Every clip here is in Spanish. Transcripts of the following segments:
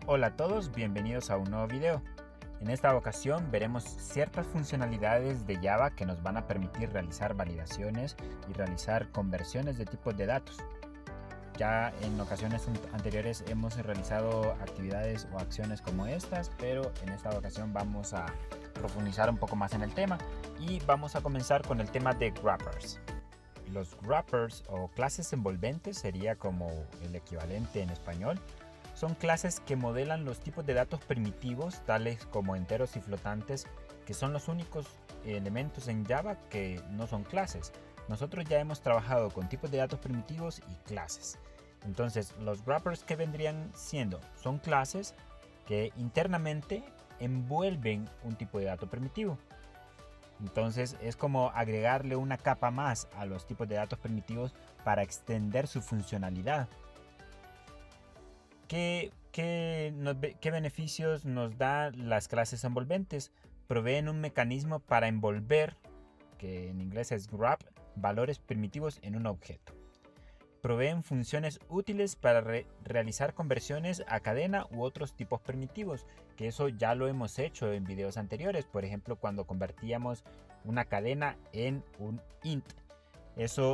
Hola a todos, bienvenidos a un nuevo video. En esta ocasión veremos ciertas funcionalidades de Java que nos van a permitir realizar validaciones y realizar conversiones de tipos de datos. Ya en ocasiones anteriores hemos realizado actividades o acciones como estas, pero en esta ocasión vamos a profundizar un poco más en el tema y vamos a comenzar con el tema de wrappers. Los wrappers o clases envolventes sería como el equivalente en español. Son clases que modelan los tipos de datos primitivos, tales como enteros y flotantes, que son los únicos elementos en Java que no son clases. Nosotros ya hemos trabajado con tipos de datos primitivos y clases. Entonces, los wrappers que vendrían siendo son clases que internamente envuelven un tipo de dato primitivo. Entonces, es como agregarle una capa más a los tipos de datos primitivos para extender su funcionalidad. ¿Qué beneficios nos dan las clases envolventes? Proveen un mecanismo para envolver, que en inglés es wrap, valores primitivos en un objeto. Proveen funciones útiles para realizar conversiones a cadena u otros tipos primitivos, que eso ya lo hemos hecho en videos anteriores, por ejemplo cuando convertíamos una cadena en un int. Ese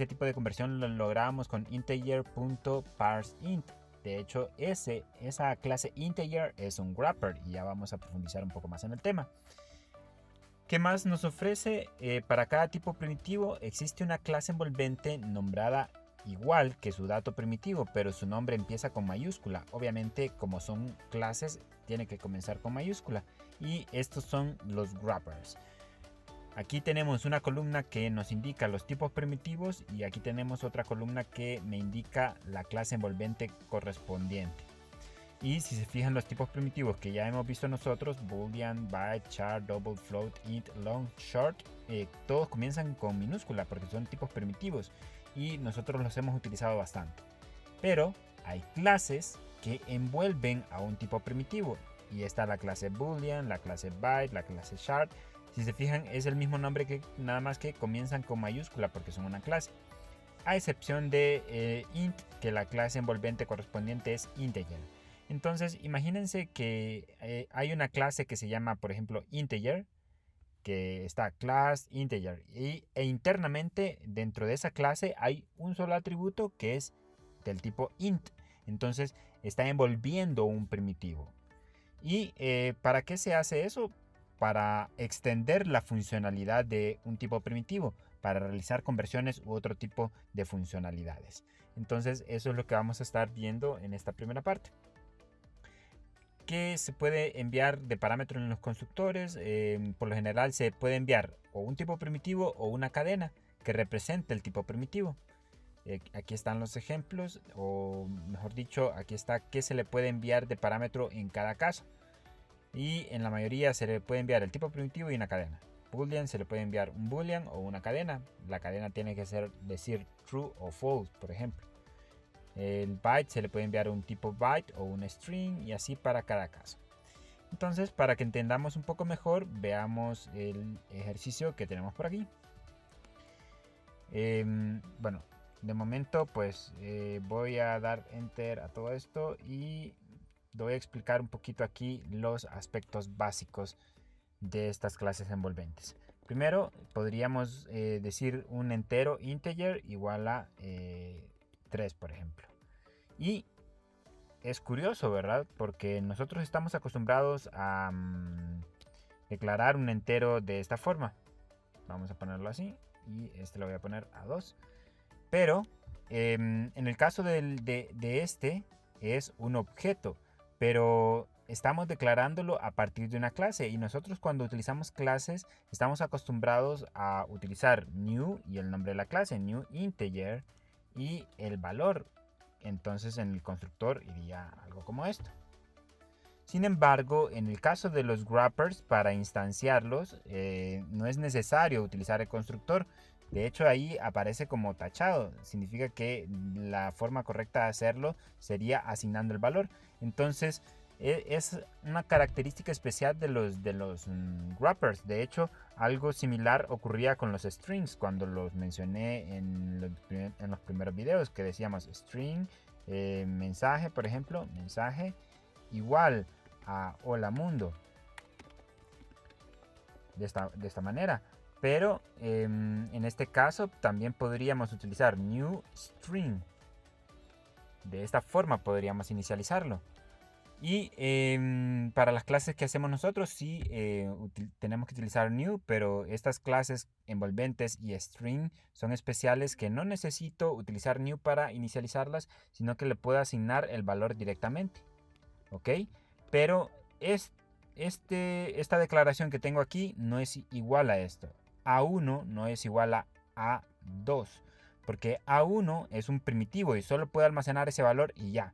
tipo de conversión lo lográbamos con integer.parseInt. De hecho, esa clase integer es un wrapper y ya vamos a profundizar un poco más en el tema. ¿Qué más nos ofrece? Para cada tipo primitivo existe una clase envolvente nombrada igual que su dato primitivo, pero su nombre empieza con mayúscula. Obviamente, como son clases, tiene que comenzar con mayúscula. Y estos son los wrappers. Aquí tenemos una columna que nos indica los tipos primitivos y aquí tenemos otra columna que me indica la clase envolvente correspondiente. Y si se fijan los tipos primitivos que ya hemos visto nosotros, boolean, byte, char, double, float, int, long, short, todos comienzan con minúscula porque son tipos primitivos y nosotros los hemos utilizado bastante. Pero hay clases que envuelven a un tipo primitivo y está la clase boolean, la clase byte, la clase char. Si se fijan, es el mismo nombre, que nada más que comienzan con mayúscula porque son una clase. A excepción de int, que la clase envolvente correspondiente es integer. Entonces, imagínense que hay una clase que se llama, por ejemplo, integer, que está class integer. E internamente, dentro de esa clase, hay un solo atributo que es del tipo int. Entonces, está envolviendo un primitivo. ¿Y para qué se hace eso? Para extender la funcionalidad de un tipo primitivo, para realizar conversiones u otro tipo de funcionalidades. Entonces eso es lo que vamos a estar viendo en esta primera parte. ¿Qué se puede enviar de parámetro en los constructores? Por lo general se puede enviar o un tipo primitivo o una cadena que represente el tipo primitivo. Aquí están los ejemplos, o mejor dicho, aquí está qué se le puede enviar de parámetro en cada caso. Y en la mayoría se le puede enviar el tipo primitivo y una cadena. Boolean se le puede enviar un boolean o una cadena. La cadena tiene que decir true o false, por ejemplo. El byte se le puede enviar un tipo byte o un string y así para cada caso. Entonces, para que entendamos un poco mejor, veamos el ejercicio que tenemos por aquí. Bueno, de momento pues voy a dar enter a todo esto y voy a explicar un poquito aquí los aspectos básicos de estas clases envolventes. Primero podríamos decir un entero integer igual a 3, por ejemplo. Y es curioso, ¿verdad? Porque nosotros estamos acostumbrados a declarar un entero de esta forma. Vamos a ponerlo así y este lo voy a poner a 2. Pero en el caso de este es un objeto, pero estamos declarándolo a partir de una clase y nosotros cuando utilizamos clases estamos acostumbrados a utilizar new y el nombre de la clase, new integer y el valor. Entonces en el constructor iría algo como esto. Sin embargo, en el caso de los wrappers, para instanciarlos no es necesario utilizar el constructor. De hecho, ahí aparece como tachado. Significa que la forma correcta de hacerlo sería asignando el valor. Entonces, es una característica especial de los wrappers. De hecho, algo similar ocurría con los strings cuando los mencioné en los primeros videos, que decíamos string mensaje, por ejemplo, mensaje igual a hola mundo, de esta manera. Pero en este caso también podríamos utilizar new string. De esta forma podríamos inicializarlo. Y para las clases que hacemos nosotros sí tenemos que utilizar new, pero estas clases envolventes y string son especiales que no necesito utilizar new para inicializarlas, sino que le puedo asignar el valor directamente. ¿Ok? Pero esta declaración que tengo aquí no es igual a esto. A1 no es igual a A2, porque A1 es un primitivo y solo puede almacenar ese valor y ya.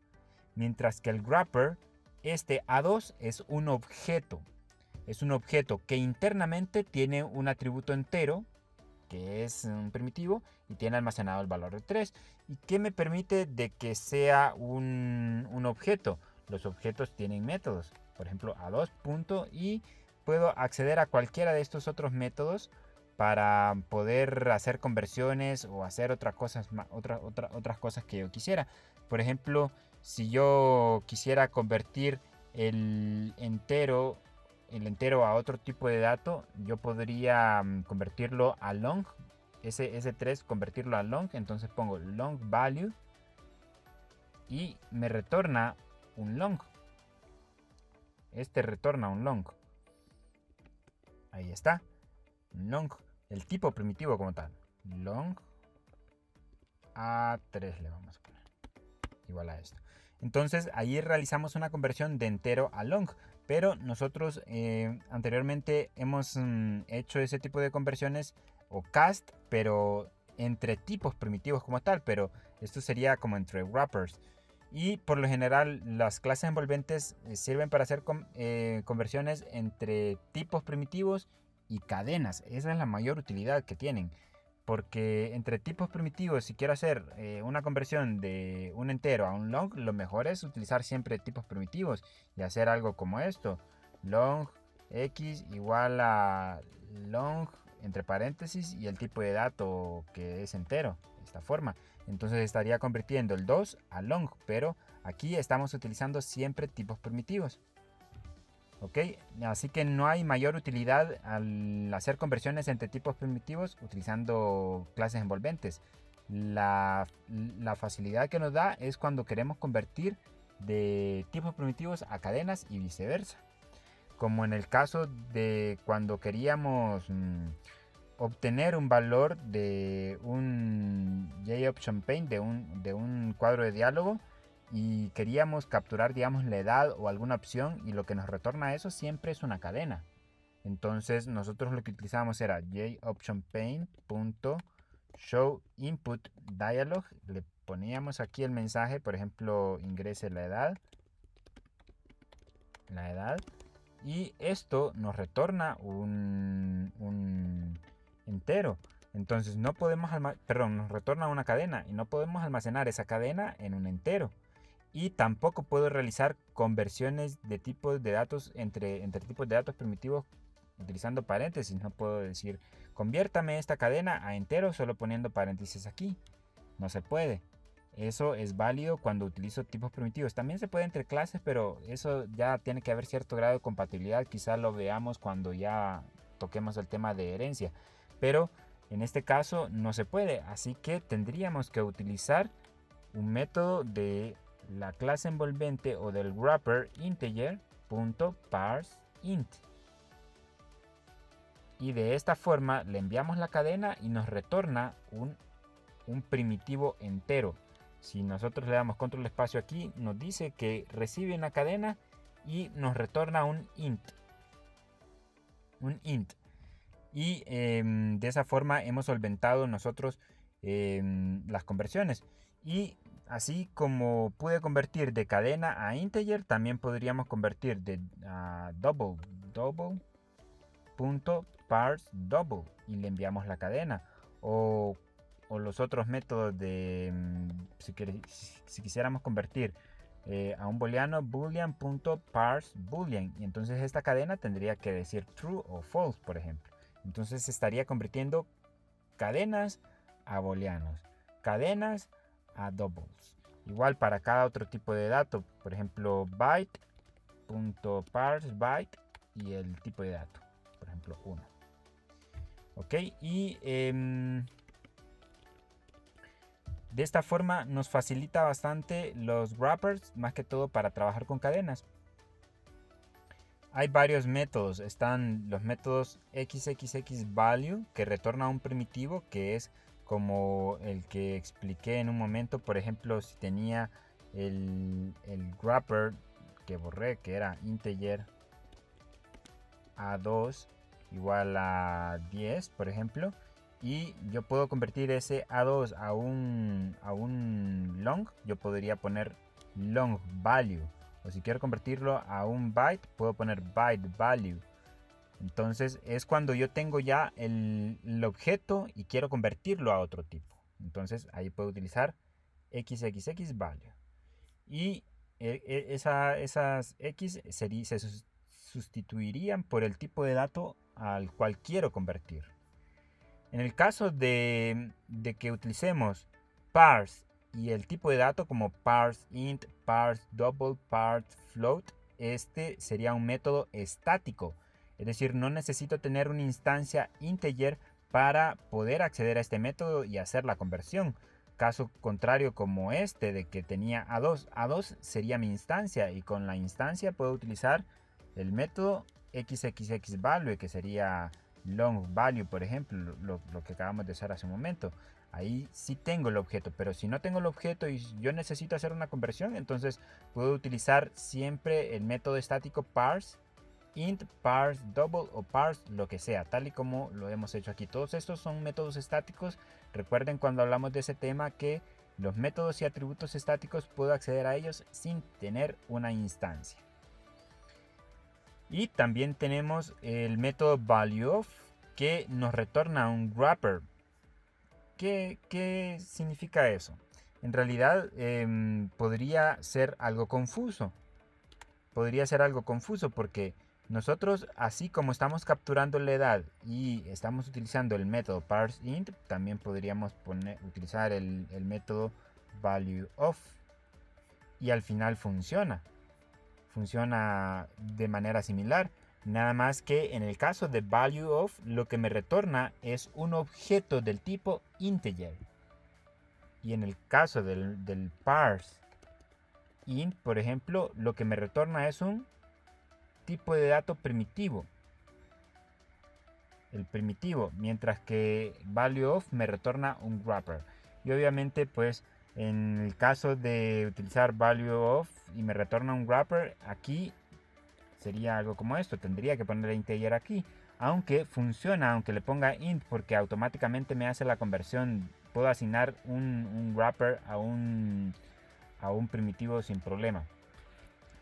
Mientras que el wrapper, este A2 es un objeto. Es un objeto que internamente tiene un atributo entero, que es un primitivo, y tiene almacenado el valor de 3. ¿Y qué me permite de que sea un objeto? Los objetos tienen métodos. Por ejemplo, A2 punto, y puedo acceder a cualquiera de estos otros métodos para poder hacer conversiones o hacer otras cosas que yo quisiera. Por ejemplo, si yo quisiera convertir el entero a otro tipo de dato, yo podría convertirlo a long, ese 3 convertirlo a long, entonces pongo long value y me retorna un long. Este retorna un long. Ahí está. Long, el tipo primitivo como tal. Long A3 le vamos a poner. Igual a esto. Entonces ahí realizamos una conversión de entero a long. Pero nosotros anteriormente hemos hecho ese tipo de conversiones o cast, pero entre tipos primitivos como tal. Pero esto sería como entre wrappers. Y por lo general las clases envolventes sirven para hacer conversiones entre tipos primitivos y cadenas. Esa es la mayor utilidad que tienen. Porque entre tipos primitivos, si quiero hacer una conversión de un entero a un long, lo mejor es utilizar siempre tipos primitivos y hacer algo como esto. Long x igual a long entre paréntesis y el tipo de dato que es entero. De esta forma. Entonces estaría convirtiendo el 2 a long, pero aquí estamos utilizando siempre tipos primitivos. ¿Ok? Así que no hay mayor utilidad al hacer conversiones entre tipos primitivos utilizando clases envolventes. La facilidad que nos da es cuando queremos convertir de tipos primitivos a cadenas y viceversa. Como en el caso de cuando queríamos obtener un valor de un JOption Paint, de un cuadro de diálogo, y queríamos capturar, digamos, la edad o alguna opción, y lo que nos retorna eso siempre es una cadena. Entonces nosotros lo que utilizamos era jOptionPaint.showInputDialog. Le poníamos aquí el mensaje, por ejemplo, ingrese la edad, y esto nos retorna un entero. Entonces no podemos nos retorna una cadena y no podemos almacenar esa cadena en un entero. Y tampoco puedo realizar conversiones de tipos de datos entre tipos de datos primitivos utilizando paréntesis. No puedo decir conviértame esta cadena a entero solo poniendo paréntesis aquí. No se puede. Eso es válido cuando utilizo tipos primitivos. También se puede entre clases, pero eso ya tiene que haber cierto grado de compatibilidad. Quizá lo veamos cuando ya toquemos el tema de herencia. Pero en este caso no se puede. Así que tendríamos que utilizar un método de la clase envolvente o del wrapper integer.parseInt. Y de esta forma le enviamos la cadena y nos retorna un primitivo entero. Si nosotros le damos control espacio aquí, nos dice que recibe una cadena y nos retorna un int. Y de esa forma hemos solventado nosotros las conversiones. Y así como pude convertir de cadena a integer, también podríamos convertir de double.parseDouble y le enviamos la cadena. O los otros métodos de si quisiéramos convertir a un booleano, boolean.parseBoolean, y entonces esta cadena tendría que decir true o false, por ejemplo. Entonces estaría convirtiendo cadenas a booleanos, cadenas a doubles, Igual para cada otro tipo de dato, por ejemplo byte.parseByte y el tipo de dato, por ejemplo 1. Ok, y de esta forma nos facilita bastante los wrappers, más que todo para trabajar con cadenas. Hay varios métodos. Están los métodos xxxValue, que retorna un primitivo, que es como el que expliqué en un momento. Por ejemplo, si tenía el wrapper que borré, que era integer a2 igual a 10, por ejemplo, y yo puedo convertir ese a2 a un long, yo podría poner long value, o si quiero convertirlo a un byte, puedo poner byte value. Entonces es cuando yo tengo ya el objeto y quiero convertirlo a otro tipo. Entonces ahí puedo utilizar xxx value. Y esas x se sustituirían por el tipo de dato al cual quiero convertir. En el caso de que utilicemos parse y el tipo de dato como parseInt, parseDouble, parseFloat, este sería un método estático. Es decir, no necesito tener una instancia integer para poder acceder a este método y hacer la conversión. Caso contrario como este de que tenía a2. A2 sería mi instancia y con la instancia puedo utilizar el método xxxValue, que sería long value, por ejemplo, lo que acabamos de hacer hace un momento. Ahí sí tengo el objeto, pero si no tengo el objeto y yo necesito hacer una conversión, entonces puedo utilizar siempre el método estático parse int, parse double o parse lo que sea, tal y como lo hemos hecho aquí. Todos estos son métodos estáticos. Recuerden cuando hablamos de ese tema que los métodos y atributos estáticos puedo acceder a ellos sin tener una instancia. Y también tenemos el método valueOf, que nos retorna un wrapper. ¿Qué significa eso? En realidad podría ser algo confuso. Podría ser algo confuso porque nosotros, así como estamos capturando la edad y estamos utilizando el método parseInt, también podríamos utilizar el método valueOf. Y al final funciona de manera similar, nada más que en el caso de valueOf lo que me retorna es un objeto del tipo integer, y en el caso del parseInt, por ejemplo, lo que me retorna es un tipo de dato primitivo, el primitivo, mientras que valueOf me retorna un wrapper. Y obviamente pues en el caso de utilizar valueOf y me retorna un wrapper, aquí sería algo como esto. Tendría que poner integer aquí, aunque funciona, aunque le ponga int, porque automáticamente me hace la conversión. Puedo asignar un wrapper a un primitivo sin problema.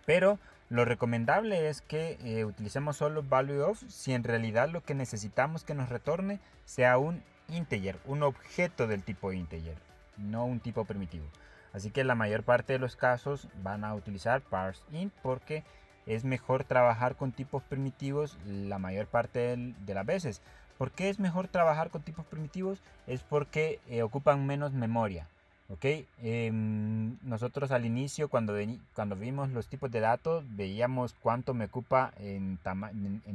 Pero lo recomendable es que utilicemos solo valueOf si en realidad lo que necesitamos que nos retorne sea un integer, un objeto del tipo integer, no un tipo primitivo. Así que la mayor parte de los casos van a utilizar parseInt porque es mejor trabajar con tipos primitivos la mayor parte de las veces. ¿Por qué es mejor trabajar con tipos primitivos? Es porque ocupan menos memoria. Ok, nosotros al inicio cuando vimos los tipos de datos veíamos cuánto me ocupa en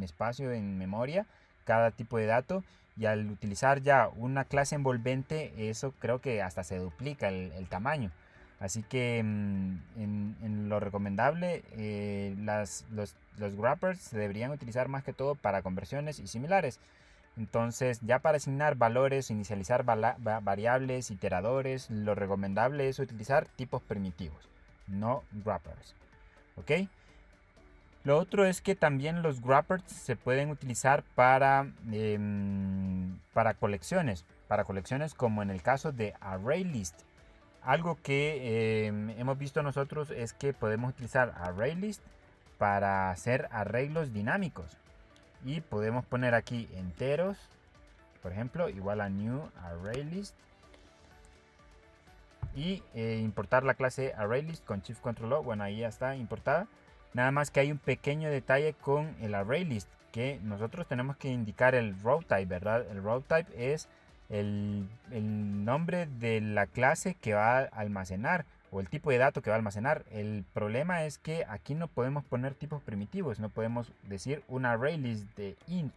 espacio, en memoria, cada tipo de dato, y al utilizar ya una clase envolvente eso creo que hasta se duplica el tamaño. Así que en lo recomendable los wrappers se deberían utilizar más que todo para conversiones y similares. Entonces, ya para asignar valores, inicializar variables, iteradores, lo recomendable es utilizar tipos primitivos, no wrappers. ¿Ok? Lo otro es que también los wrappers se pueden utilizar para colecciones. Para colecciones como en el caso de ArrayList. Algo que hemos visto nosotros es que podemos utilizar ArrayList para hacer arreglos dinámicos. Y podemos poner aquí enteros, por ejemplo, igual a new ArrayList. Y importar la clase ArrayList con Shift Control O. Bueno, ahí ya está importada. Nada más que hay un pequeño detalle con el ArrayList, que nosotros tenemos que indicar el row type, ¿verdad? El row type es el nombre de la clase que va a almacenar. o el tipo de dato que va a almacenar. El problema es que aquí no podemos poner tipos primitivos, no podemos decir un ArrayList de int,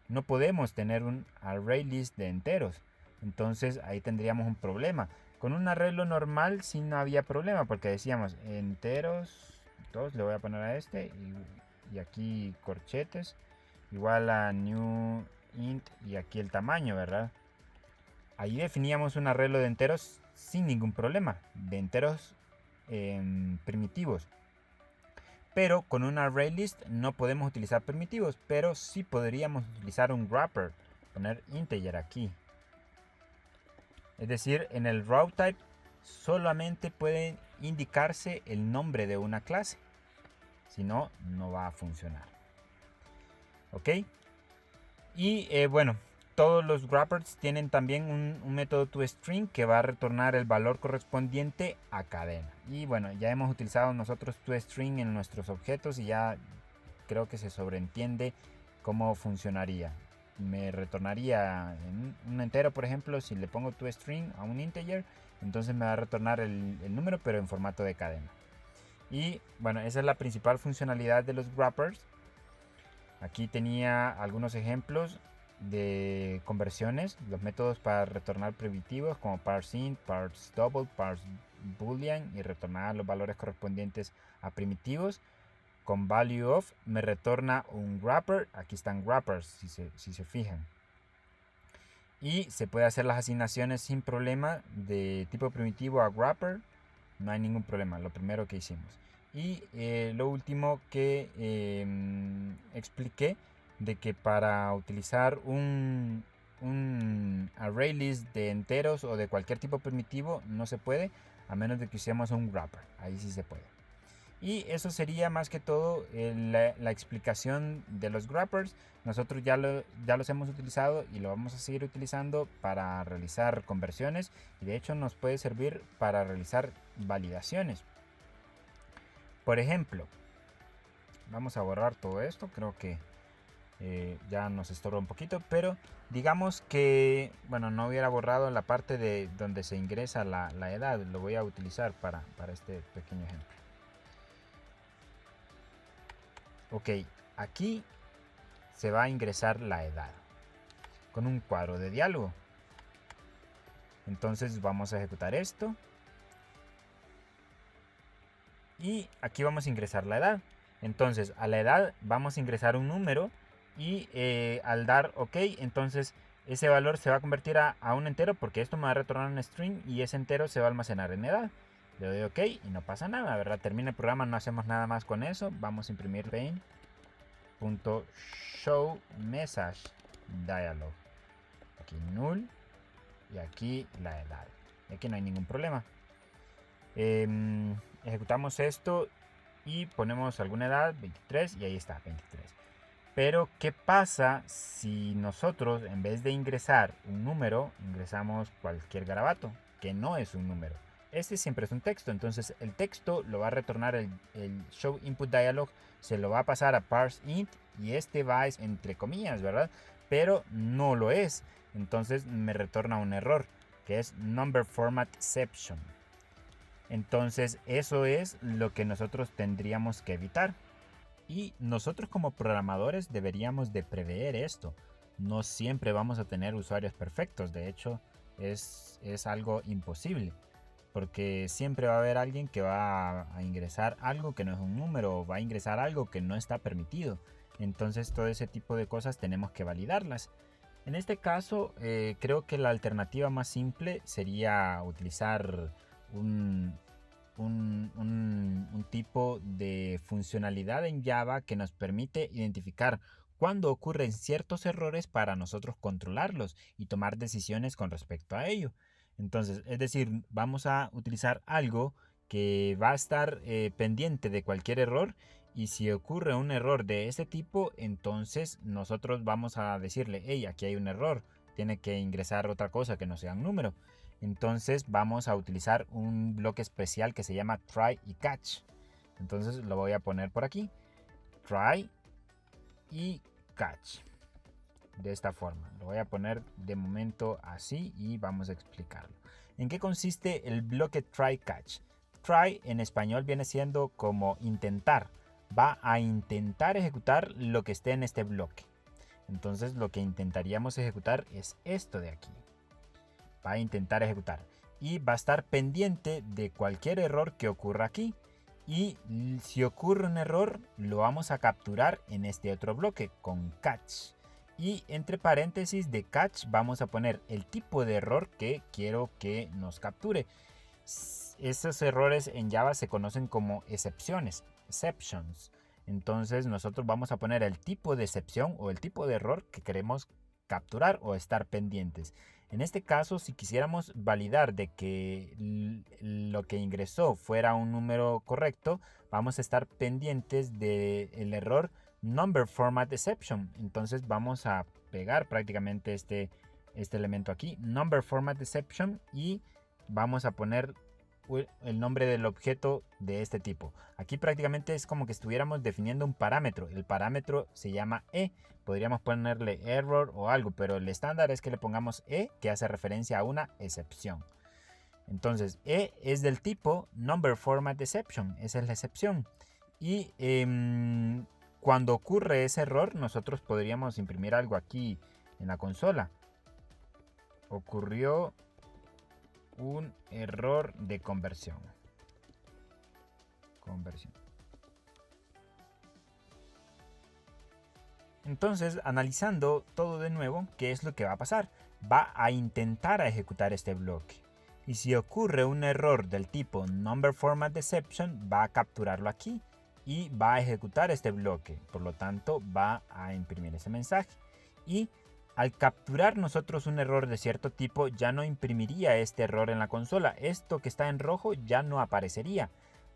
no podemos tener un ArrayList de enteros. Entonces ahí tendríamos un problema. Con un arreglo normal sí no había problema, porque decíamos enteros, todos le voy a poner a este y aquí corchetes igual a new int y aquí el tamaño, ¿verdad? Ahí definíamos un arreglo de enteros sin ningún problema, de enteros primitivos. Pero con un ArrayList no podemos utilizar primitivos, pero sí podríamos utilizar un wrapper, poner integer aquí. Es decir, en el raw type solamente puede indicarse el nombre de una clase, si no, no va a funcionar. ¿Ok? Y bueno, todos los wrappers tienen también un método toString que va a retornar el valor correspondiente a cadena. Y bueno, ya hemos utilizado nosotros toString en nuestros objetos y ya creo que se sobreentiende cómo funcionaría. Me retornaría en un entero, por ejemplo, si le pongo toString a un integer, entonces me va a retornar el número pero en formato de cadena. Y bueno, esa es la principal funcionalidad de los wrappers. Aquí tenía algunos ejemplos de conversiones, los métodos para retornar primitivos como parseInt, parseDouble, parseBoolean y retornar los valores correspondientes a primitivos. Con valueOf me retorna un wrapper, aquí están wrappers si se fijan. Y se puede hacer las asignaciones sin problema de tipo primitivo a wrapper, no hay ningún problema, lo primero que hicimos. Y lo último que expliqué, de que para utilizar un ArrayList de enteros o de cualquier tipo primitivo no se puede, a menos de que usemos un wrapper, ahí sí se puede. Y eso sería más que todo la explicación de los wrappers. Nosotros ya los hemos utilizado y lo vamos a seguir utilizando para realizar conversiones, y de hecho nos puede servir para realizar validaciones. Por ejemplo, vamos a borrar todo esto, creo que ya nos estorba un poquito, pero digamos que, bueno, no hubiera borrado la parte de donde se ingresa la edad, lo voy a utilizar para este pequeño ejemplo. Ok, aquí se va a ingresar la edad con un cuadro de diálogo. Entonces vamos a ejecutar esto. Y aquí vamos a ingresar la edad. Entonces a la edad vamos a ingresar un número y al dar OK, entonces ese valor se va a convertir a un entero, porque esto me va a retornar un string y ese entero se va a almacenar en edad. Le doy OK y no pasa nada, ¿verdad? Termina el programa, no hacemos nada más con eso. Vamos a imprimir paint.show message dialog. Aquí null y aquí la edad. Aquí no hay ningún problema. Ejecutamos esto y ponemos alguna edad, 23, y ahí está, 23. Pero ¿qué pasa si nosotros, en vez de ingresar un número, ingresamos cualquier garabato, que no es un número? Este siempre es un texto, entonces el texto lo va a retornar el show input dialog, se lo va a pasar a parseInt y este va entre comillas, ¿verdad? Pero no lo es, entonces me retorna un error, que es number format exception. Entonces eso es lo que nosotros tendríamos que evitar. Y nosotros como programadores deberíamos de prever esto. No siempre vamos a tener usuarios perfectos, de hecho es algo imposible. Porque siempre va a haber alguien que va a ingresar algo que no es un número, o va a ingresar algo que no está permitido. Entonces todo ese tipo de cosas tenemos que validarlas. En este caso creo que la alternativa más simple sería utilizar un tipo de funcionalidad en Java que nos permite identificar cuando ocurren ciertos errores para nosotros controlarlos y tomar decisiones con respecto a ello. Entonces, es decir, vamos a utilizar algo que va a estar pendiente de cualquier error, y si ocurre un error de este tipo, entonces nosotros vamos a decirle, hey, aquí hay un error, tiene que ingresar otra cosa que no sea un número. Entonces vamos a utilizar un bloque especial que se llama try y catch. Entonces lo voy a poner por aquí, try y catch, de esta forma. Lo voy a poner de momento así y vamos a explicarlo. ¿En qué consiste el bloque try catch? try en español viene siendo como intentar. Va a intentar ejecutar lo que esté en este bloque. Entonces lo que intentaríamos ejecutar es esto de aquí. Va a intentar ejecutar. Y va a estar pendiente de cualquier error que ocurra aquí. Y si ocurre un error, lo vamos a capturar en este otro bloque con catch. Y entre paréntesis de catch vamos a poner el tipo de error que quiero que nos capture. Esos errores en Java se conocen como excepciones, exceptions. Entonces nosotros vamos a poner el tipo de excepción o el tipo de error que queremos capturar o estar pendientes. En este caso, si quisiéramos validar de que lo que ingresó fuera un número correcto, vamos a estar pendientes del error number format exception. Entonces vamos a pegar prácticamente este elemento aquí, number format exception, y vamos a poner el nombre del objeto de este tipo. Aquí prácticamente es como que estuviéramos definiendo un parámetro. El parámetro se llama e. Podríamos ponerle error o algo, pero el estándar es que le pongamos e, que hace referencia a una excepción. Entonces e es del tipo number format exception, esa es la excepción. Y cuando ocurre ese error, nosotros podríamos imprimir algo aquí en la consola. Ocurrió un error de conversión. Entonces, analizando todo de nuevo, ¿qué es lo que va a pasar? Va a intentar ejecutar este bloque. Y si ocurre un error del tipo number format exception, va a capturarlo aquí y va a ejecutar este bloque. Por lo tanto, va a imprimir ese mensaje. Y al capturar nosotros un error de cierto tipo, ya no imprimiría este error en la consola. Esto que está en rojo ya no aparecería.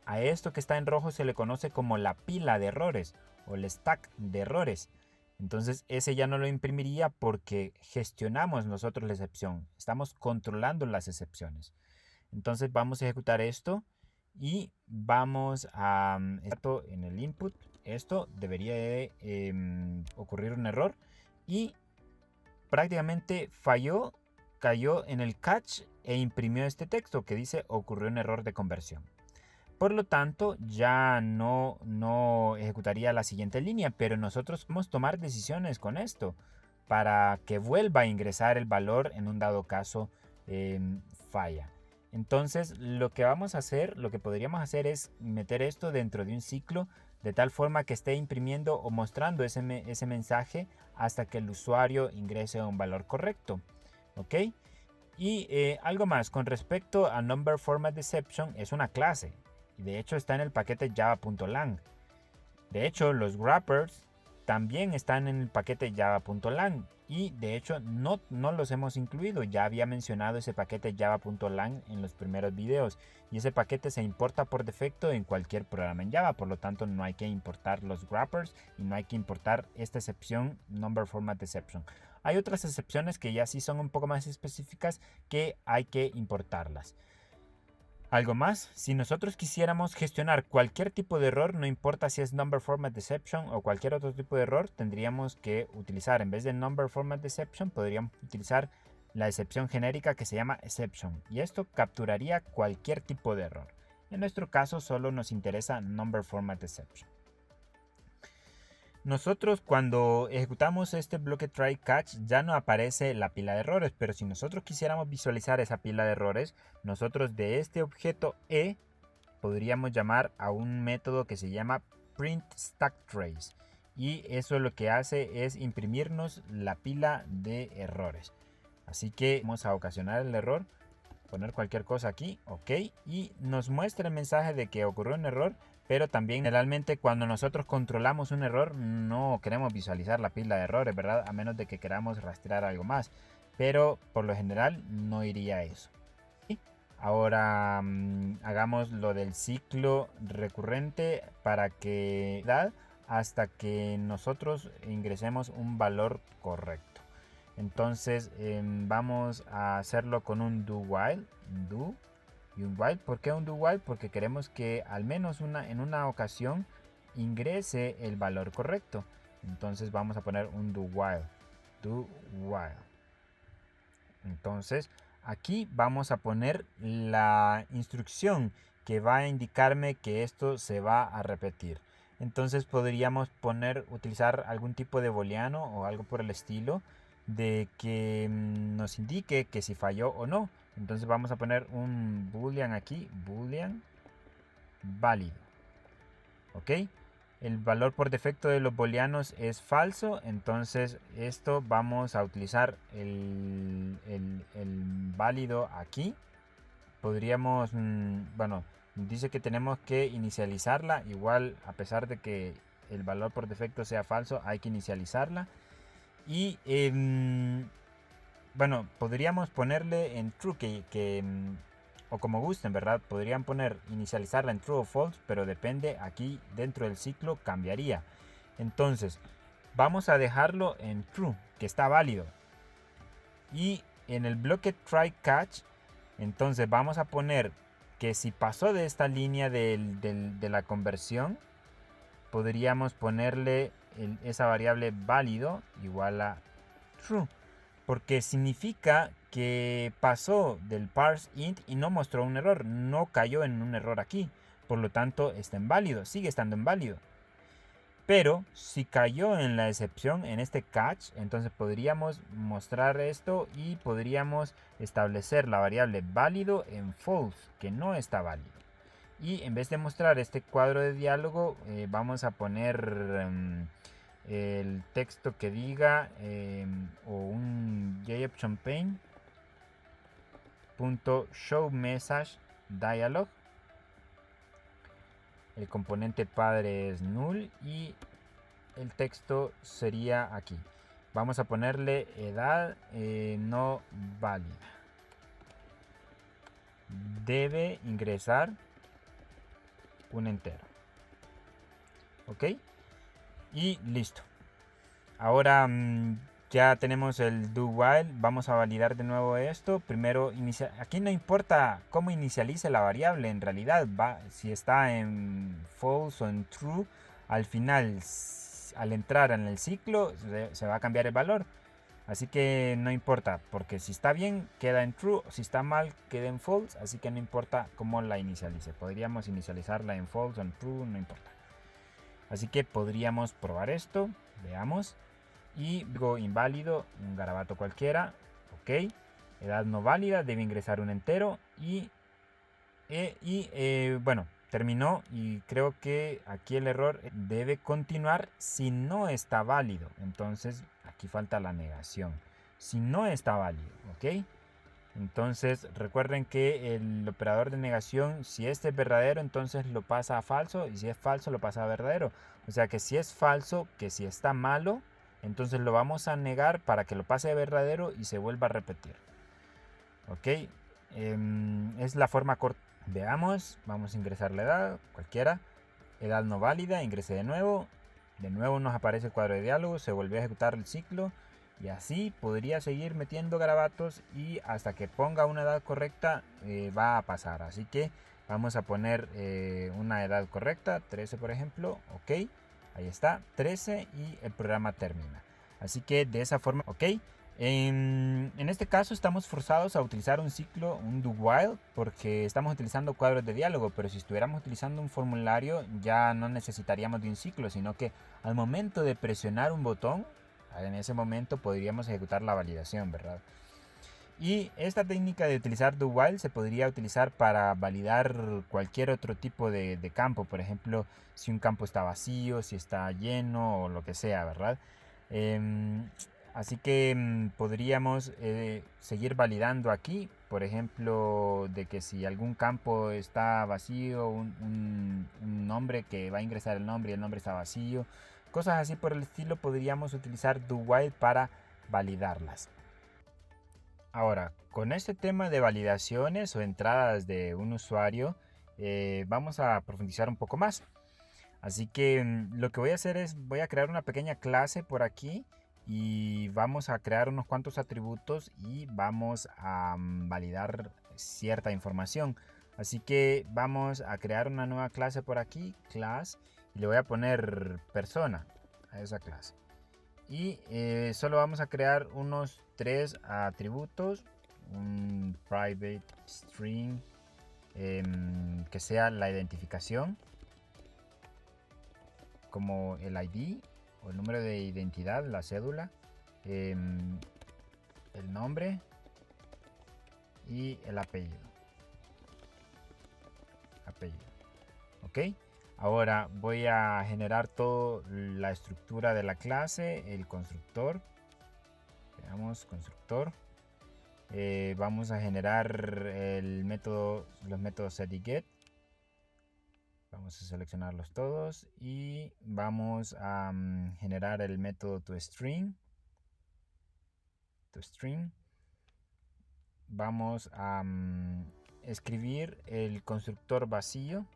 A esto que está en rojo se le conoce como la pila de errores o el stack de errores. Entonces ese ya no lo imprimiría porque gestionamos nosotros la excepción. Estamos controlando las excepciones. Entonces vamos a ejecutar esto y vamos a esto en el input. Esto debería de ocurrir un error y prácticamente falló, cayó en el catch e imprimió este texto que dice ocurrió un error de conversión. Por lo tanto, ya no ejecutaría la siguiente línea, pero nosotros podemos tomar decisiones con esto para que vuelva a ingresar el valor en un dado caso falla. Entonces, lo que vamos a hacer, lo que podríamos hacer es meter esto dentro de un ciclo de tal forma que esté imprimiendo o mostrando ese mensaje hasta que el usuario ingrese un valor correcto. ¿Ok? Y algo más con respecto a number format exception, es una clase. De hecho está en el paquete java.lang. De hecho los wrappers también están en el paquete java.lang. Y de hecho no los hemos incluido. Ya había mencionado ese paquete java.lang en los primeros videos. Y ese paquete se importa por defecto en cualquier programa en Java. Por lo tanto no hay que importar los wrappers y no hay que importar esta excepción number format exception. Hay otras excepciones que ya sí son un poco más específicas que hay que importarlas. Algo más, si nosotros quisiéramos gestionar cualquier tipo de error, no importa si es number format exception o cualquier otro tipo de error, tendríamos que utilizar, en vez de number format exception, podríamos utilizar la excepción genérica que se llama exception. Y esto capturaría cualquier tipo de error. En nuestro caso solo nos interesa number format exception. Nosotros cuando ejecutamos este bloque try catch ya no aparece la pila de errores, pero si nosotros quisiéramos visualizar esa pila de errores, nosotros de este objeto e podríamos llamar a un método que se llama print stack trace, y eso lo que hace es imprimirnos la pila de errores. Así que vamos a ocasionar el error, poner cualquier cosa aquí, ok, y nos muestra el mensaje de que ocurrió un error. Pero también generalmente cuando nosotros controlamos un error no queremos visualizar la pila de errores, ¿verdad? A menos de que queramos rastrear algo más. Pero por lo general no iría eso. Ahora hagamos lo del ciclo recurrente para que hasta que nosotros ingresemos un valor correcto. Entonces vamos a hacerlo con un do while. Y un while. ¿Por qué un do while? Porque queremos que al menos en una ocasión ingrese el valor correcto. Entonces vamos a poner un do while. Do while. Entonces aquí vamos a poner la instrucción que va a indicarme que esto se va a repetir. Entonces podríamos utilizar algún tipo de booleano o algo por el estilo de que nos indique que si falló o no. Entonces vamos a poner un boolean aquí, boolean válido. ¿Ok? El valor por defecto de los booleanos es falso, entonces esto vamos a utilizar el válido aquí. Podríamos, bueno, dice que tenemos que inicializarla, igual a pesar de que el valor por defecto sea falso, hay que inicializarla. Y bueno, podríamos ponerle en true, o como gusten, ¿verdad? Podrían poner inicializarla en true o false, pero depende, aquí dentro del ciclo cambiaría. Entonces, vamos a dejarlo en true, que está válido. Y en el bloque try catch, entonces vamos a poner que si pasó de esta línea de la conversión, podríamos ponerle esa variable válido igual a true. Porque significa que pasó del parseInt y no mostró un error, no cayó en un error aquí. Por lo tanto, está en válido, sigue estando en válido. Pero si cayó en la excepción, en este catch, entonces podríamos mostrar esto y podríamos establecer la variable válido en false, que no está válido. Y en vez de mostrar este cuadro de diálogo, vamos a poner el texto que diga o un jupchampaign.showMessageDialog. El componente padre es null y el texto sería aquí. Vamos a ponerle edad no válida. Debe ingresar un entero. ¿Ok? Y listo. Ahora ya tenemos el do while. Vamos a validar de nuevo esto. Primero, aquí no importa cómo inicialice la variable. En realidad, si está en false o en true, al final, al entrar en el ciclo, se va a cambiar el valor. Así que no importa, porque si está bien, queda en true. Si está mal, queda en false. Así que no importa cómo la inicialice. Podríamos inicializarla en false o en true, no importa. Así que podríamos probar esto. Veamos. Y digo inválido, un garabato cualquiera. Ok. Edad no válida, debe ingresar un entero. Y bueno, terminó. Y creo que aquí el error debe continuar si no está válido. Entonces aquí falta la negación. Si no está válido. Ok. Entonces recuerden que el operador de negación, si este es verdadero, entonces lo pasa a falso, y si es falso lo pasa a verdadero. O sea que si es falso, que si está malo, entonces lo vamos a negar para que lo pase a verdadero y se vuelva a repetir. Ok, es la forma corta. Veamos, vamos a ingresar la edad, cualquiera. Edad no válida, ingrese de nuevo. De nuevo nos aparece el cuadro de diálogo, se volvió a ejecutar el ciclo. Y así podría seguir metiendo garabatos y hasta que ponga una edad correcta va a pasar. Así que vamos a poner una edad correcta, 13 por ejemplo. Ok, ahí está, 13 y el programa termina. Así que de esa forma, ok. En este caso estamos forzados a utilizar un ciclo, un do while, porque estamos utilizando cuadros de diálogo, pero si estuviéramos utilizando un formulario ya no necesitaríamos de un ciclo, sino que al momento de presionar un botón, en ese momento podríamos ejecutar la validación, ¿verdad? Y esta técnica de utilizar do while se podría utilizar para validar cualquier otro tipo de campo, por ejemplo, si un campo está vacío, si está lleno o lo que sea, ¿verdad? Así que podríamos seguir validando aquí, por ejemplo, de que si algún campo está vacío, un nombre que va a ingresar el nombre y el nombre está vacío, cosas así por el estilo, podríamos utilizar do while para validarlas. Ahora, con este tema de validaciones o entradas de un usuario, vamos a profundizar un poco más. Así que lo que voy a hacer es, voy a crear una pequeña clase por aquí y vamos a crear unos cuantos atributos y vamos a validar cierta información. Así que vamos a crear una nueva clase por aquí, class, y le voy a poner persona a esa clase. Y solo vamos a crear unos 3 atributos, un private string que sea la identificación, como el ID o el número de identidad, la cédula, el nombre y el apellido. Ok, ahora voy a generar toda la estructura de la clase, el constructor. Veamos, constructor. Vamos a generar los métodos set y get. Vamos a seleccionarlos todos y vamos a generar el método toString. Vamos a escribir el constructor vacío,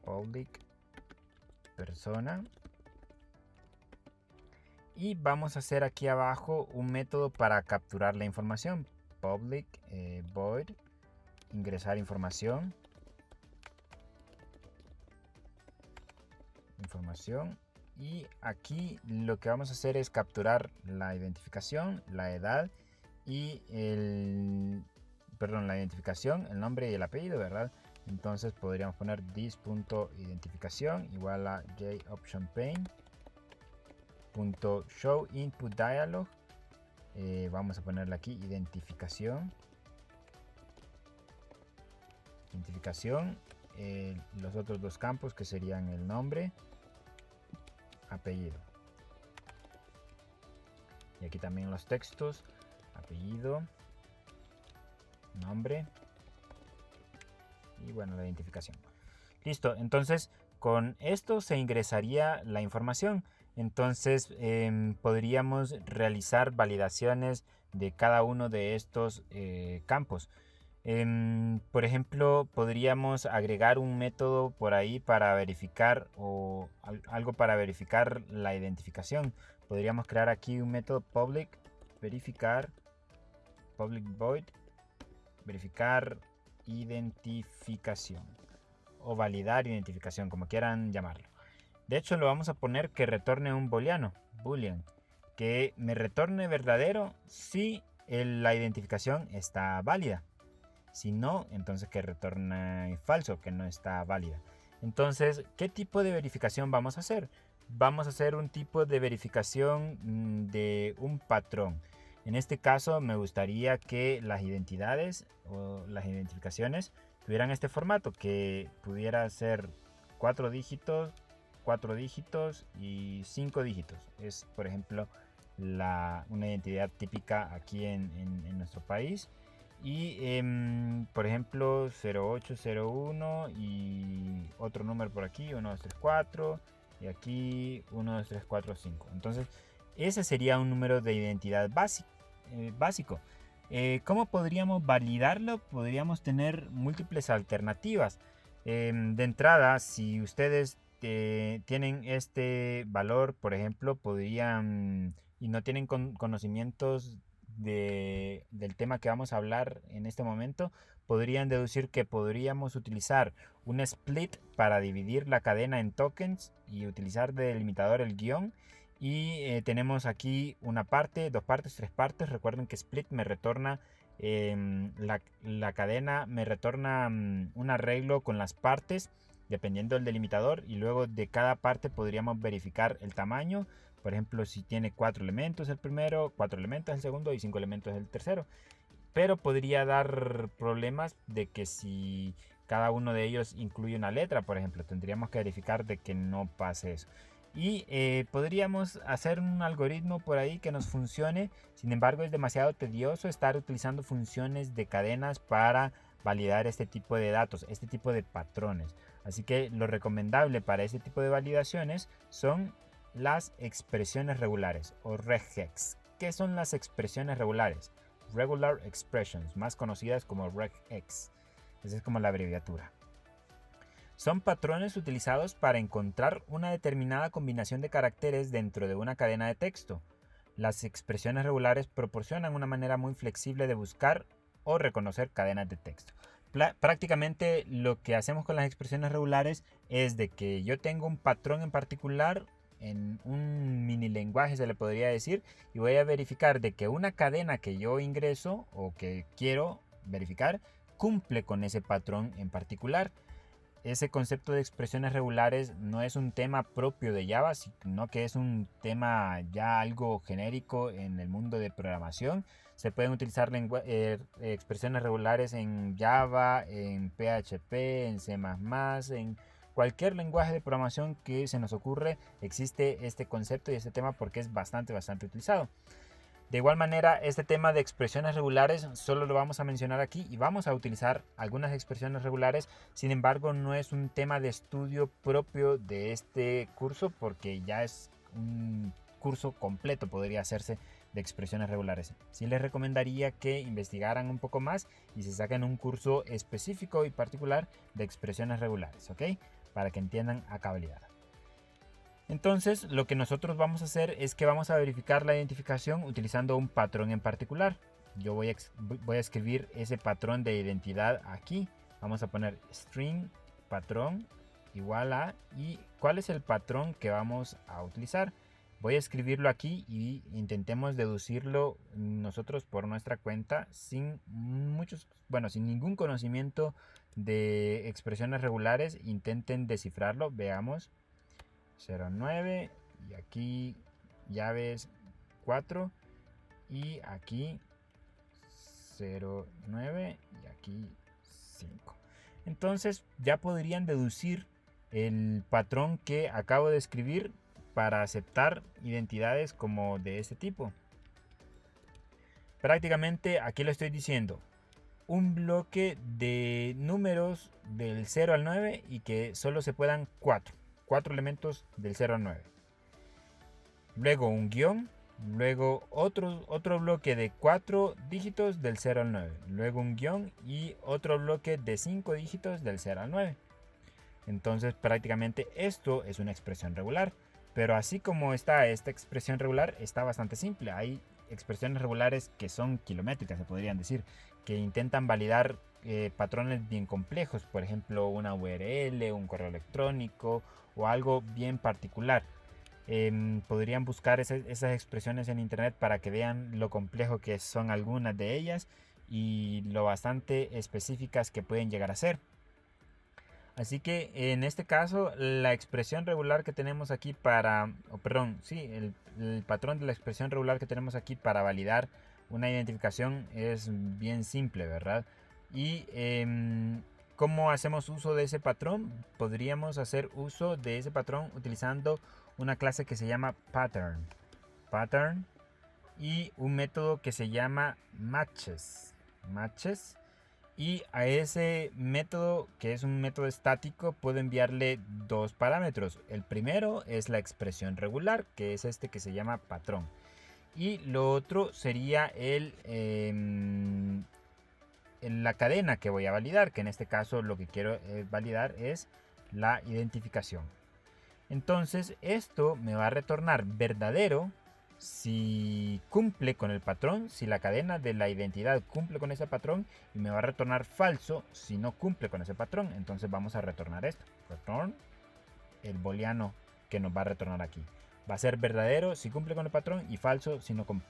public persona, y vamos a hacer aquí abajo un método para capturar la información, public void ingresar información, y aquí lo que vamos a hacer es capturar la identificación, la edad y la identificación, el nombre y el apellido, ¿verdad? Entonces podríamos poner this.identificación igual a jOptionPane.show input dialog. Vamos a ponerle aquí identificación, los otros dos campos que serían el nombre, apellido, y aquí también los textos, apellido, nombre y bueno, la identificación. Listo, entonces con esto se ingresaría la información. Entonces podríamos realizar validaciones de cada uno de estos campos. Por ejemplo, podríamos agregar un método por ahí para verificar o algo para verificar la identificación. Podríamos crear aquí un método public void verificar identificación o validar identificación, como quieran llamarlo. De hecho, lo vamos a poner que retorne un boolean, que me retorne verdadero si la identificación está válida. Si no, entonces que retorne falso, que no está válida. Entonces, ¿qué tipo de verificación vamos a hacer? Vamos a hacer un tipo de verificación de un patrón. En este caso, me gustaría que las identidades o las identificaciones tuvieran este formato, que pudiera ser 4 dígitos y 5 dígitos. Es, por ejemplo, una identidad típica aquí en nuestro país. Y por ejemplo 0801 y otro número por aquí, 1234, y aquí 12345. Entonces ese sería un número de identidad básico. ¿Cómo podríamos validarlo? Podríamos tener múltiples alternativas. De entrada, si ustedes tienen este valor, por ejemplo, podrían y no tienen conocimientos del tema que vamos a hablar en este momento, podrían deducir que podríamos utilizar un split para dividir la cadena en tokens y utilizar de delimitador el guión. Y tenemos aquí una parte, dos partes, tres partes. Recuerden que split me retorna la cadena, me retorna un arreglo con las partes dependiendo del delimitador, y luego de cada parte podríamos verificar el tamaño. Por ejemplo, si tiene 4 elementos el primero, 4 elementos el segundo y 5 elementos el tercero. Pero podría dar problemas de que si cada uno de ellos incluye una letra, por ejemplo, tendríamos que verificar de que no pase eso. Y podríamos hacer un algoritmo por ahí que nos funcione. Sin embargo, es demasiado tedioso estar utilizando funciones de cadenas para validar este tipo de datos, este tipo de patrones. Así que lo recomendable para este tipo de validaciones son las expresiones regulares o regex. ¿Qué son las expresiones regulares? Regular Expressions, más conocidas como regex. Esa es como la abreviatura. Son patrones utilizados para encontrar una determinada combinación de caracteres dentro de una cadena de texto. Las expresiones regulares proporcionan una manera muy flexible de buscar o reconocer cadenas de texto. Prácticamente lo que hacemos con las expresiones regulares es de que yo tengo un patrón en particular, en un mini lenguaje se le podría decir, y voy a verificar de que una cadena que yo ingreso o que quiero verificar cumple con ese patrón en particular. Ese concepto de expresiones regulares no es un tema propio de Java, sino que es un tema ya algo genérico en el mundo de programación. Se pueden utilizar expresiones regulares en Java, en PHP, en C++, en cualquier lenguaje de programación que se nos ocurre. Existe este concepto y este tema porque es bastante utilizado. De igual manera, este tema de expresiones regulares solo lo vamos a mencionar aquí y vamos a utilizar algunas expresiones regulares. Sin embargo, no es un tema de estudio propio de este curso porque ya es un curso completo, podría hacerse, de expresiones regulares. Sí les recomendaría que investigaran un poco más y se saquen un curso específico y particular de expresiones regulares, ¿ok? Para que entiendan a cabalidad. Entonces, lo que nosotros vamos a hacer es que vamos a verificar la identificación utilizando un patrón en particular. Yo voy a escribir ese patrón de identidad aquí. Vamos a poner string patrón igual a, y ¿cuál es el patrón que vamos a utilizar? Voy a escribirlo aquí y intentemos deducirlo nosotros por nuestra cuenta sin ningún conocimiento de expresiones regulares. Intenten descifrarlo, veamos. 09 y aquí llaves 4 y aquí 09 y aquí 5. Entonces ya podrían deducir el patrón que acabo de escribir para aceptar identidades como de este tipo. Prácticamente aquí le estoy diciendo un bloque de números del 0 al 9 y que solo se puedan 4 elementos del 0 al 9. Luego un guión, luego otro bloque de 4 dígitos del 0 al 9. Luego un guión y otro bloque de 5 dígitos del 0 al 9. Entonces prácticamente esto es una expresión regular. Pero así como está esta expresión regular, está bastante simple. Hay expresiones regulares que son kilométricas, se podrían decir, que intentan validar patrones bien complejos, por ejemplo una URL, un correo electrónico o algo bien particular. Podrían buscar esas expresiones en internet para que vean lo complejo que son algunas de ellas y lo bastante específicas que pueden llegar a ser. Así que en este caso la expresión regular que tenemos aquí el patrón de la expresión regular que tenemos aquí para validar una identificación es bien simple, ¿verdad? Y ¿cómo hacemos uso de ese patrón? Podríamos hacer uso de ese patrón utilizando una clase que se llama pattern y un método que se llama matches. Y a ese método, que es un método estático, puedo enviarle dos parámetros. El primero es la expresión regular, que es este que se llama patrón. Y lo otro sería la cadena que voy a validar, que en este caso lo que quiero validar es la identificación. Entonces esto me va a retornar verdadero si cumple con el patrón, si la cadena de la identidad cumple con ese patrón, y me va a retornar falso si no cumple con ese patrón. Entonces vamos a retornar esto, return el booleano que nos va a retornar aquí. Va a ser verdadero si cumple con el patrón y falso si no cumple.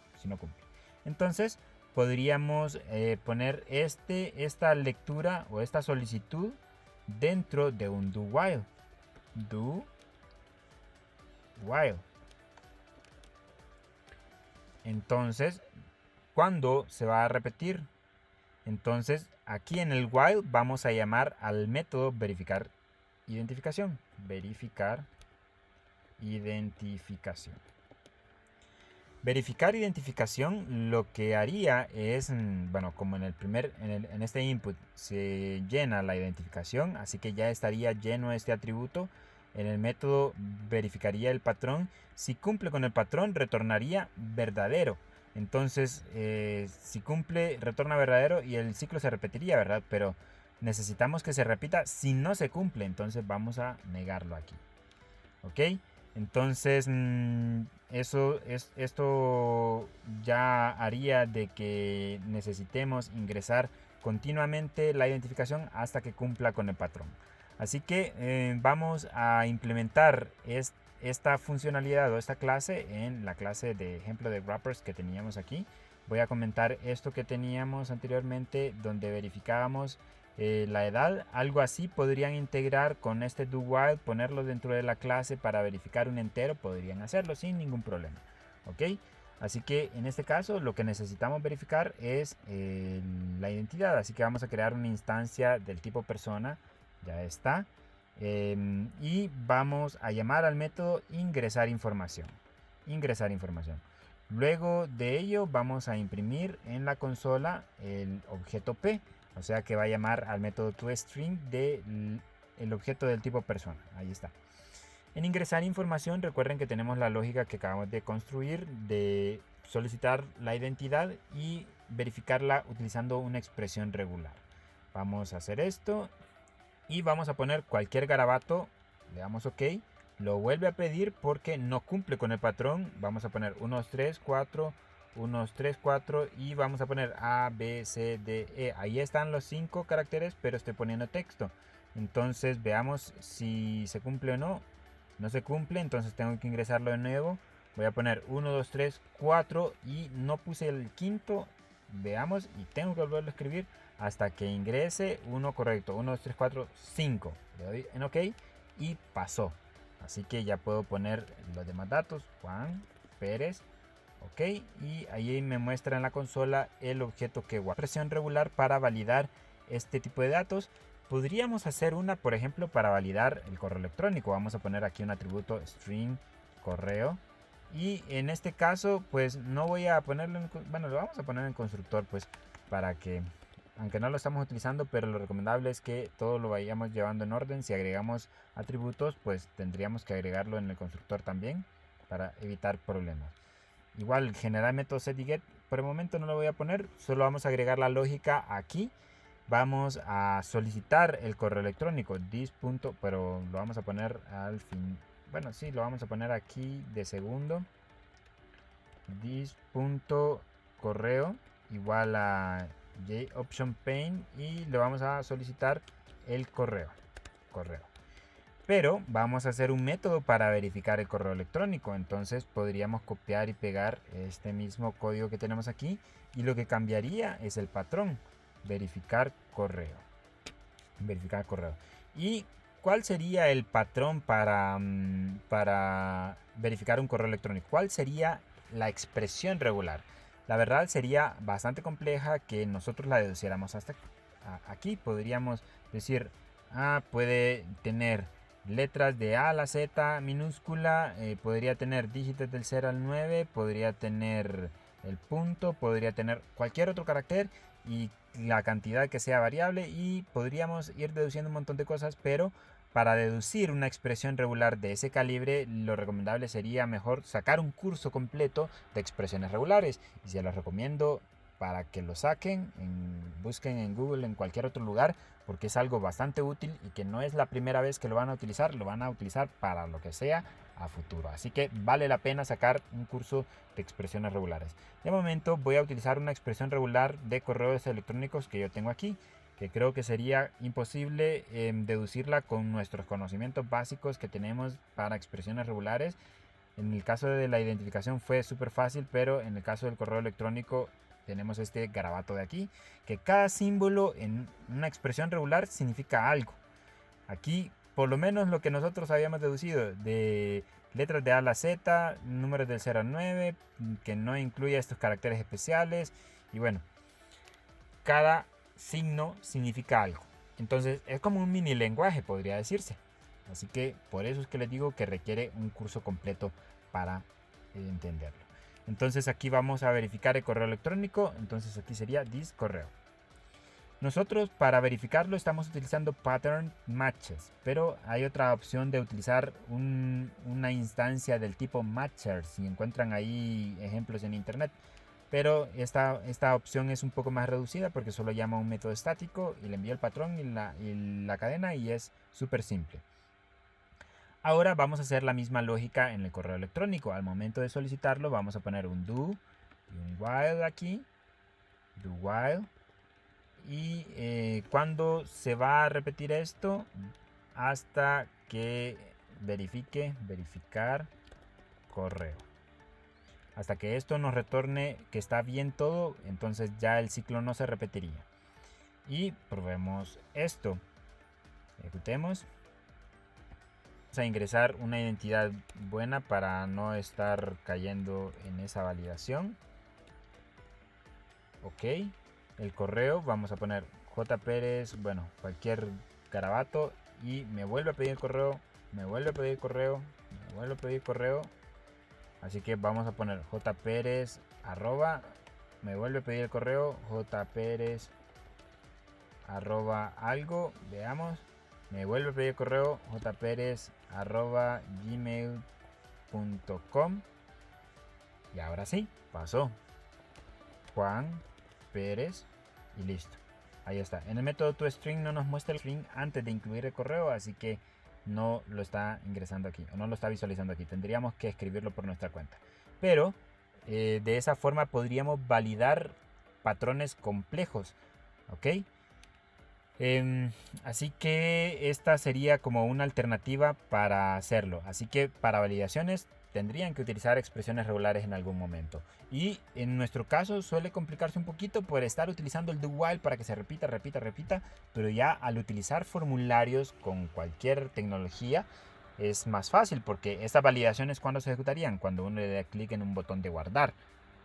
Entonces podríamos poner esta lectura o esta solicitud dentro de un do while. Entonces, ¿cuándo se va a repetir? Entonces, aquí en el while vamos a llamar al método verificar identificación. Verificar identificación lo que haría es, como en este input se llena la identificación, así que ya estaría lleno este atributo. En el método verificaría el patrón. Si cumple con el patrón, retornaría verdadero. Entonces, si cumple, retorna verdadero y el ciclo se repetiría, ¿verdad? Pero necesitamos que se repita si no se cumple. Entonces vamos a negarlo aquí. ¿Ok? Entonces, esto ya haría de que necesitemos ingresar continuamente la identificación hasta que cumpla con el patrón. Así que vamos a implementar esta funcionalidad o esta clase en la clase de ejemplo de wrappers que teníamos aquí. voy a comentar esto que teníamos anteriormente donde verificábamos la edad. Algo así podrían integrar con este do while, ponerlo dentro de la clase para verificar un entero, podrían hacerlo sin ningún problema. ¿Ok? Así que en este caso lo que necesitamos verificar es la identidad, así que vamos a crear una instancia del tipo persona, ya está, y vamos a llamar al método ingresar información. Luego de ello vamos a imprimir en la consola el objeto P, o sea que va a llamar al método toString del objeto del tipo persona, ahí está. En ingresar información, recuerden que tenemos la lógica que acabamos de construir de solicitar la identidad y verificarla utilizando una expresión regular. Vamos a hacer esto y vamos a poner cualquier garabato, le damos OK, lo vuelve a pedir porque no cumple con el patrón. Vamos a poner 1, 2, 3, 4, 1, 2, 3, 4 y vamos a poner A, B, C, D, E. Ahí están los 5 caracteres, pero estoy poniendo texto. Entonces veamos si se cumple o no. No se cumple, entonces tengo que ingresarlo de nuevo. Voy a poner 1, 2, 3, 4 y no puse el quinto. Veamos y tengo que volverlo a escribir hasta que ingrese uno correcto. 1, 2, 3, 4, 5. Le doy en OK y pasó. Así que ya puedo poner los demás datos. Juan Pérez. OK. Y ahí me muestra en la consola el objeto que guarda. Expresión regular para validar este tipo de datos. Podríamos hacer una, por ejemplo, para validar el correo electrónico. Vamos a poner aquí un atributo string correo. Y en este caso, pues no voy a ponerlo en... Bueno, lo vamos a poner en constructor, pues para que... Aunque no lo estamos utilizando, pero lo recomendable es que todo lo vayamos llevando en orden. Si agregamos atributos, pues tendríamos que agregarlo en el constructor también para evitar problemas. Igual, generar método set y get, por el momento no lo voy a poner. Solo vamos a agregar la lógica aquí. Vamos a solicitar el correo electrónico this. Pero lo vamos a poner al fin. Bueno, sí, lo vamos a poner aquí de segundo. This.correo igual a JOptionPane y le vamos a solicitar el correo. Pero vamos a hacer un método para verificar el correo electrónico. Entonces podríamos copiar y pegar este mismo código que tenemos aquí. Y lo que cambiaría es el patrón. Verificar correo. ¿Y cuál sería el patrón para verificar un correo electrónico? ¿Cuál sería la expresión regular? La verdad sería bastante compleja que nosotros la deduciéramos hasta aquí. Podríamos decir, puede tener letras de A a la Z minúscula, podría tener dígitos del 0 al 9, podría tener el punto, podría tener cualquier otro carácter y la cantidad que sea variable, y podríamos ir deduciendo un montón de cosas, pero para deducir una expresión regular de ese calibre, lo recomendable sería mejor sacar un curso completo de expresiones regulares, y se los recomiendo para que lo saquen, busquen en Google, en cualquier otro lugar, porque es algo bastante útil y que no es la primera vez que lo van a utilizar para lo que sea a futuro. Así que vale la pena sacar un curso de expresiones regulares. De momento voy a utilizar una expresión regular de correos electrónicos que yo tengo aquí, que creo que sería imposible deducirla con nuestros conocimientos básicos que tenemos para expresiones regulares. En el caso de la identificación fue súper fácil, pero en el caso del correo electrónico tenemos este garabato de aquí, que cada símbolo en una expresión regular significa algo. Aquí, por lo menos lo que nosotros habíamos deducido de letras de A a la Z, números del 0 al 9, que no incluye estos caracteres especiales, y bueno, cada signo significa algo. Entonces es como un mini lenguaje, podría decirse. Así que por eso es que les digo que requiere un curso completo para entenderlo. Entonces aquí vamos a verificar el correo electrónico. Entonces aquí sería this correo. Nosotros para verificarlo estamos utilizando pattern matches, pero hay otra opción de utilizar una instancia del tipo matcher, si encuentran ahí ejemplos en internet. Pero esta opción es un poco más reducida porque solo llama a un método estático y le envía el patrón y la cadena, y es súper simple. Ahora vamos a hacer la misma lógica en el correo electrónico. Al momento de solicitarlo vamos a poner un do y un while aquí. Do while. Y cuando se va a repetir esto, hasta que verificar correo. hasta que esto nos retorne que está bien todo, entonces ya el ciclo no se repetiría. Y probemos esto. Ejecutemos. Vamos a ingresar una identidad buena para no estar cayendo en esa validación. Ok. El correo, vamos a poner J. Pérez, bueno, cualquier garabato. Y me vuelve a pedir correo, me vuelve a pedir correo, me vuelve a pedir correo. Así que vamos a poner J. Pérez, arroba, me vuelve a pedir el correo, J. Pérez, arroba algo, veamos. Me vuelve a pedir el correo, jperez, arroba gmail.com. Y ahora sí, pasó. Juan Pérez y listo. Ahí está. En el método toString no nos muestra el string antes de incluir el correo, así que no lo está ingresando aquí o no lo está visualizando aquí. Tendríamos que escribirlo por nuestra cuenta. Pero de esa forma podríamos validar patrones complejos. ¿Ok? Así que esta sería como una alternativa para hacerlo. Así que para validaciones tendrían que utilizar expresiones regulares en algún momento. Y en nuestro caso suele complicarse un poquito por estar utilizando el do while para que se repita, pero ya al utilizar formularios con cualquier tecnología es más fácil, porque estas validaciones, ¿cuándo se ejecutarían? Cuando uno le da clic en un botón de guardar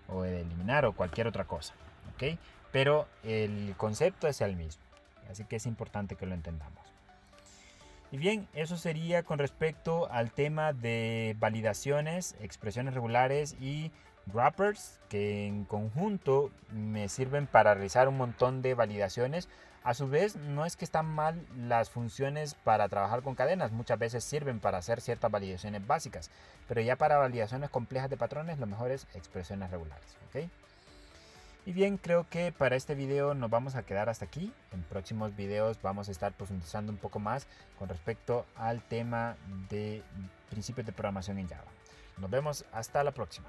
o de eliminar o cualquier otra cosa. ¿Ok? Pero el concepto es el mismo. Así que es importante que lo entendamos. Y bien, eso sería con respecto al tema de validaciones, expresiones regulares y wrappers, que en conjunto me sirven para realizar un montón de validaciones. A su vez, no es que están mal las funciones para trabajar con cadenas, muchas veces sirven para hacer ciertas validaciones básicas, pero ya para validaciones complejas de patrones lo mejor es expresiones regulares. ¿Ok? Y bien, creo que para este video nos vamos a quedar hasta aquí. En próximos videos vamos a estar profundizando un poco más con respecto al tema de principios de programación en Java. Nos vemos hasta la próxima.